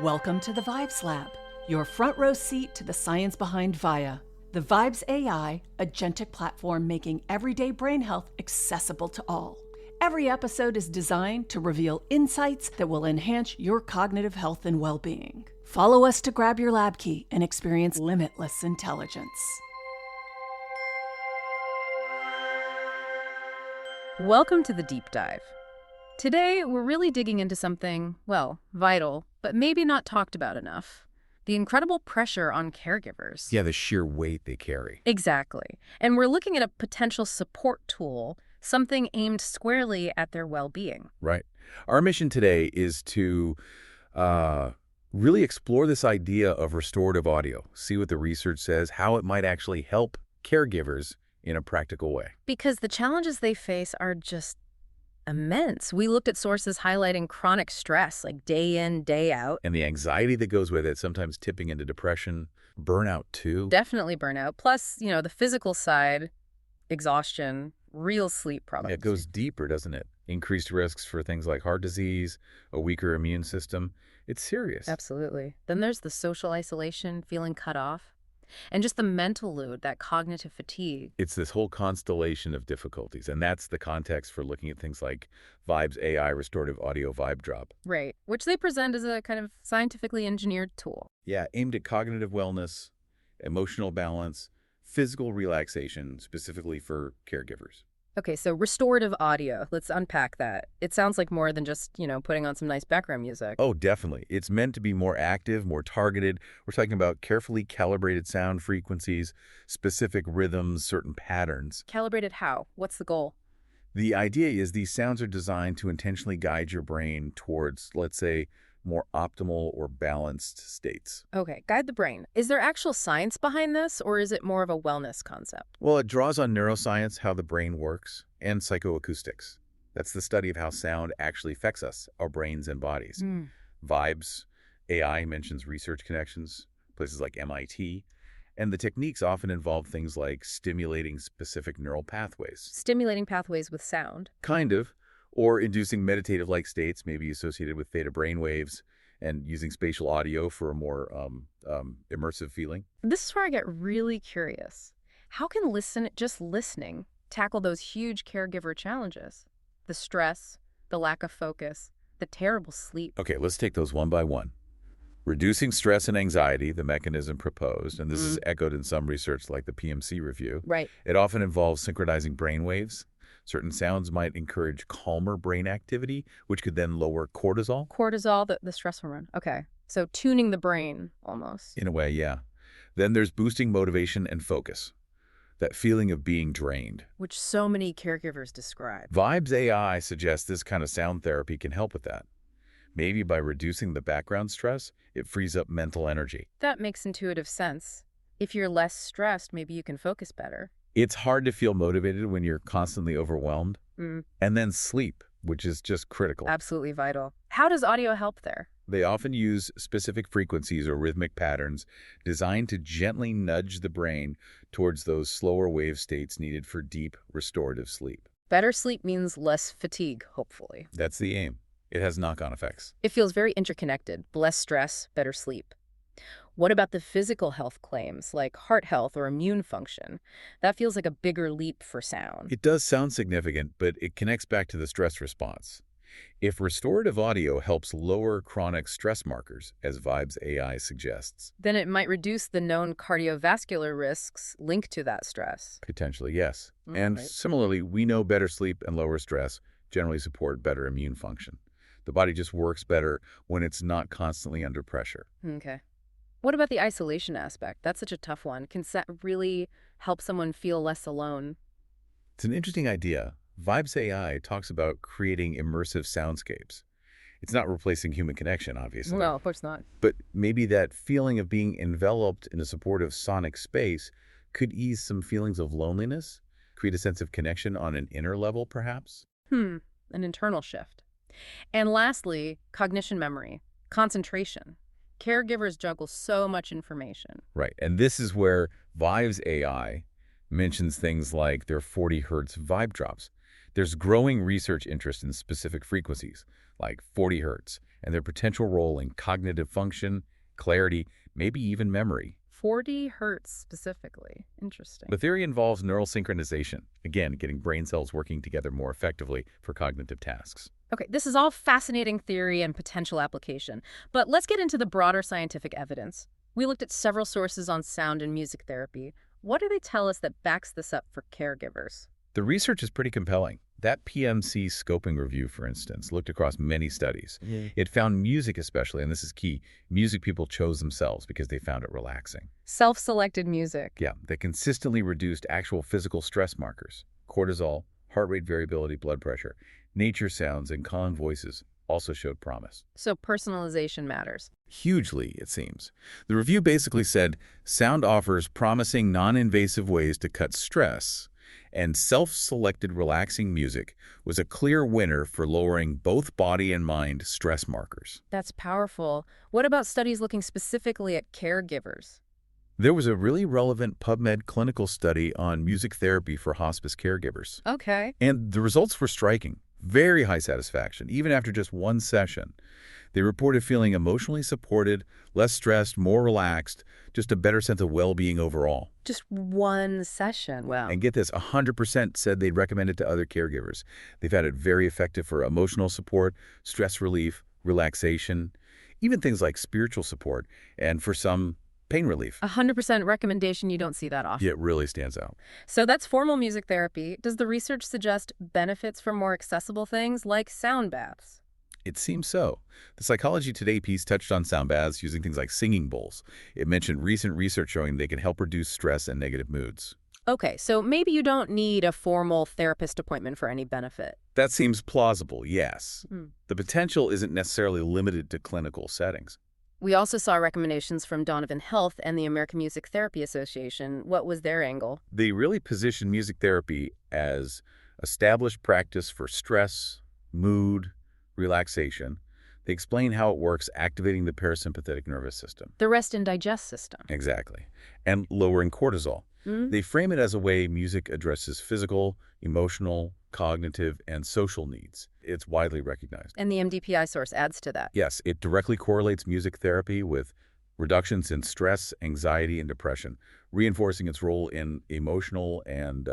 Welcome to the Vibes Lab, your front row seat to the science behind VIA, the Vibes AI agentic platform making everyday brain health accessible to all. Every episode is designed to reveal insights that will enhance your cognitive health and well-being. Follow us to grab your lab key and experience limitless intelligence. Welcome to the Deep Dive. Today, we're really digging into something, well, vital, but maybe not talked about enough. The incredible pressure on caregivers. Yeah, the sheer weight they carry. Exactly. And we're looking at a potential support tool, something aimed squarely at their well-being. Right. Our mission today is to really explore this idea of restorative audio, see what the research says, how it might actually help caregivers in a practical way. Because the challenges they face are just immense. We looked at sources highlighting chronic stress, like day in, day out. And the anxiety that goes with it, sometimes tipping into depression, burnout too. Definitely burnout. Plus, the physical side, exhaustion, real sleep problems. It goes deeper, doesn't it? Increased risks for things like heart disease, a weaker immune system. It's serious. Absolutely. Then there's the social isolation, feeling cut off, and just the mental load, that cognitive fatigue. It's this whole constellation of difficulties, and that's the context for looking at things like Vibes AI Restorative Audio Vibe Drop. Right, which they present as a kind of scientifically engineered tool. Yeah, aimed at cognitive wellness, emotional balance, physical relaxation, specifically for caregivers. Okay, so restorative audio, let's unpack that. It sounds like more than just, putting on some nice background music. Oh, definitely. It's meant to be more active, more targeted. We're talking about carefully calibrated sound frequencies, specific rhythms, certain patterns. Calibrated how? What's the goal? The idea is these sounds are designed to intentionally guide your brain towards, let's say, more optimal or balanced states. Okay, guide the brain. Is there actual science behind this, or is it more of a wellness concept? Well, it draws on neuroscience, how the brain works, and psychoacoustics. That's the study of how sound actually affects us, our brains and bodies. Vibes AI mentions research connections, places like MIT, and the techniques often involve things like stimulating specific neural pathways. Stimulating pathways with sound. Kind of. Or inducing meditative-like states, maybe associated with theta brainwaves, and using spatial audio for a more immersive feeling. This is where I get really curious. How can just listening tackle those huge caregiver challenges? The stress, the lack of focus, the terrible sleep. Okay, let's take those one by one. Reducing stress and anxiety, the mechanism proposed, and this is echoed in some research like the PMC review. Right. It often involves synchronizing brainwaves. Certain sounds might encourage calmer brain activity, which could then lower cortisol. Cortisol, the stress hormone. Okay. So tuning the brain, almost. In a way, yeah. Then there's boosting motivation and focus. That feeling of being drained. Which so many caregivers describe. Vibes AI suggests this kind of sound therapy can help with that. Maybe by reducing the background stress, it frees up mental energy. That makes intuitive sense. If you're less stressed, maybe you can focus better. It's hard to feel motivated when you're constantly overwhelmed. And then sleep, which is just critical. Absolutely vital. How does audio help there? They often use specific frequencies or rhythmic patterns designed to gently nudge the brain towards those slower wave states needed for deep, restorative sleep. Better sleep means less fatigue, hopefully. That's the aim. It has knock-on effects. It feels very interconnected. Less stress, better sleep. What about the physical health claims, like heart health or immune function? That feels like a bigger leap for sound. It does sound significant, but it connects back to the stress response. If restorative audio helps lower chronic stress markers, as Vibes AI suggests, then it might reduce the known cardiovascular risks linked to that stress. Potentially, yes. And similarly, we know better sleep and lower stress generally support better immune function. The body just works better when it's not constantly under pressure. Okay. What about the isolation aspect? That's such a tough one. Can that really help someone feel less alone? It's an interesting idea. Vibes AI talks about creating immersive soundscapes. It's not replacing human connection, obviously. No, of course not. But maybe that feeling of being enveloped in a supportive sonic space could ease some feelings of loneliness, create a sense of connection on an inner level, perhaps? An internal shift. And lastly, cognition memory, concentration. Caregivers juggle so much information. Right. And this is where Vibes AI mentions things like their 40 hertz vibe drops. There's growing research interest in specific frequencies, like 40 hertz, and their potential role in cognitive function, clarity, maybe even memory. 40 hertz specifically. Interesting. The theory involves neural synchronization, again, getting brain cells working together more effectively for cognitive tasks. Okay, this is all fascinating theory and potential application, but let's get into the broader scientific evidence. We looked at several sources on sound and music therapy. What do they tell us that backs this up for caregivers? The research is pretty compelling. That PMC scoping review, for instance, looked across many studies. It found music especially, and this is key, music people chose themselves because they found it relaxing. Self-selected music. Yeah, they consistently reduced actual physical stress markers. Cortisol, heart rate variability, blood pressure, nature sounds, and calm voices also showed promise. So personalization matters. Hugely, it seems. The review basically said sound offers promising non-invasive ways to cut stress, and self-selected relaxing music was a clear winner for lowering both body and mind stress markers. That's powerful. What about studies looking specifically at caregivers? There was a really relevant PubMed clinical study on music therapy for hospice caregivers. Okay. And the results were striking. Very high satisfaction, even after just one session. They reported feeling emotionally supported, less stressed, more relaxed, just a better sense of well-being overall. Just one session. Wow. And get this, 100% said they'd recommend it to other caregivers. They found it very effective for emotional support, stress relief, relaxation, even things like spiritual support, and for some, pain relief. 100% recommendation. You don't see that often. Yeah, it really stands out. So that's formal music therapy. Does the research suggest benefits for more accessible things like sound baths? It seems so. The Psychology Today piece touched on sound baths using things like singing bowls. It mentioned recent research showing they can help reduce stress and negative moods. Okay, so maybe you don't need a formal therapist appointment for any benefit. That seems plausible, yes. The potential isn't necessarily limited to clinical settings. We also saw recommendations from Donovan Health and the American Music Therapy Association. What was their angle? They really position music therapy as established practice for stress, mood, relaxation. They explain how it works activating the parasympathetic nervous system. The rest and digest system. Exactly. And lowering cortisol. They frame it as a way music addresses physical, emotional, cognitive, and social needs. It's widely recognized. And the MDPI source adds to that. Yes, it directly correlates music therapy with reductions in stress, anxiety, and depression, reinforcing its role in emotional and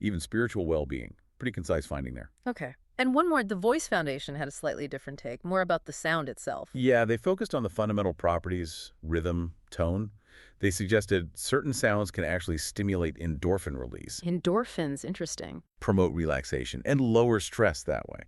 even spiritual well-being. Pretty concise finding there. Okay. And one more, the Voice Foundation had a slightly different take, more about the sound itself. Yeah, they focused on the fundamental properties, rhythm, tone. They suggested certain sounds can actually stimulate endorphin release, Endorphins, interesting. promote relaxation, and lower stress that way.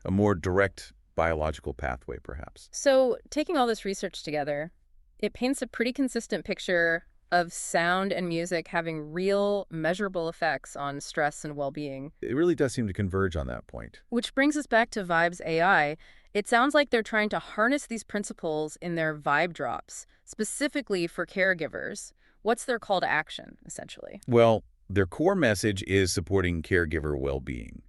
A more direct biological pathway, perhaps. So, taking all this research together, it paints a pretty consistent picture of sound and music having real, measurable effects on stress and well-being. It really does seem to converge on that point. Which brings us back to Vibes AI. It sounds like they're trying to harness these principles in their vibe drops, specifically for caregivers. What's their call to action, essentially? Well, their core message is supporting caregiver well-being.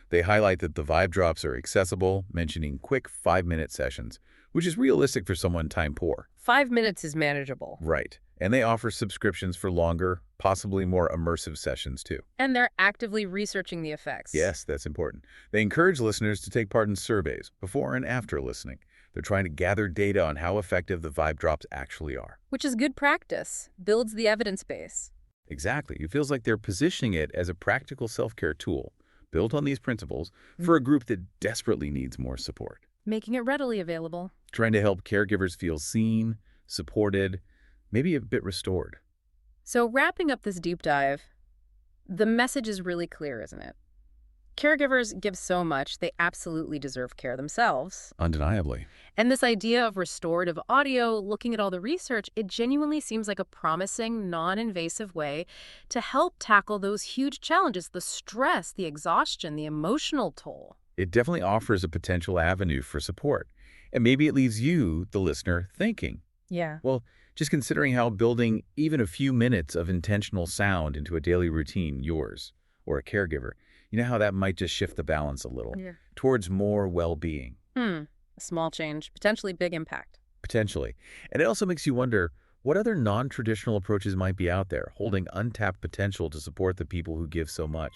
They highlight that the vibe drops are accessible, mentioning quick 5-minute sessions, which is realistic for someone time poor. 5 minutes is manageable. Right. And they offer subscriptions for longer, possibly more immersive sessions, too. And they're actively researching the effects. Yes, that's important. They encourage listeners to take part in surveys before and after listening. They're trying to gather data on how effective the vibe drops actually are. Which is good practice, builds the evidence base. Exactly. It feels like they're positioning it as a practical self-care tool, built on these principles, for a group that desperately needs more support. Making it readily available. Trying to help caregivers feel seen, supported, maybe a bit restored. So wrapping up this deep dive, the message is really clear, isn't it? Caregivers give so much, they absolutely deserve care themselves. Undeniably. And this idea of restorative audio, looking at all the research, it genuinely seems like a promising, non-invasive way to help tackle those huge challenges, the stress, the exhaustion, the emotional toll. It definitely offers a potential avenue for support. And maybe it leaves you, the listener, thinking. Yeah. Well, just considering how building even a few minutes of intentional sound into a daily routine, yours or a caregiver, you know how that might just shift the balance a little towards more well-being. A small change, potentially big impact. Potentially. And it also makes you wonder what other non-traditional approaches might be out there, holding untapped potential to support the people who give so much.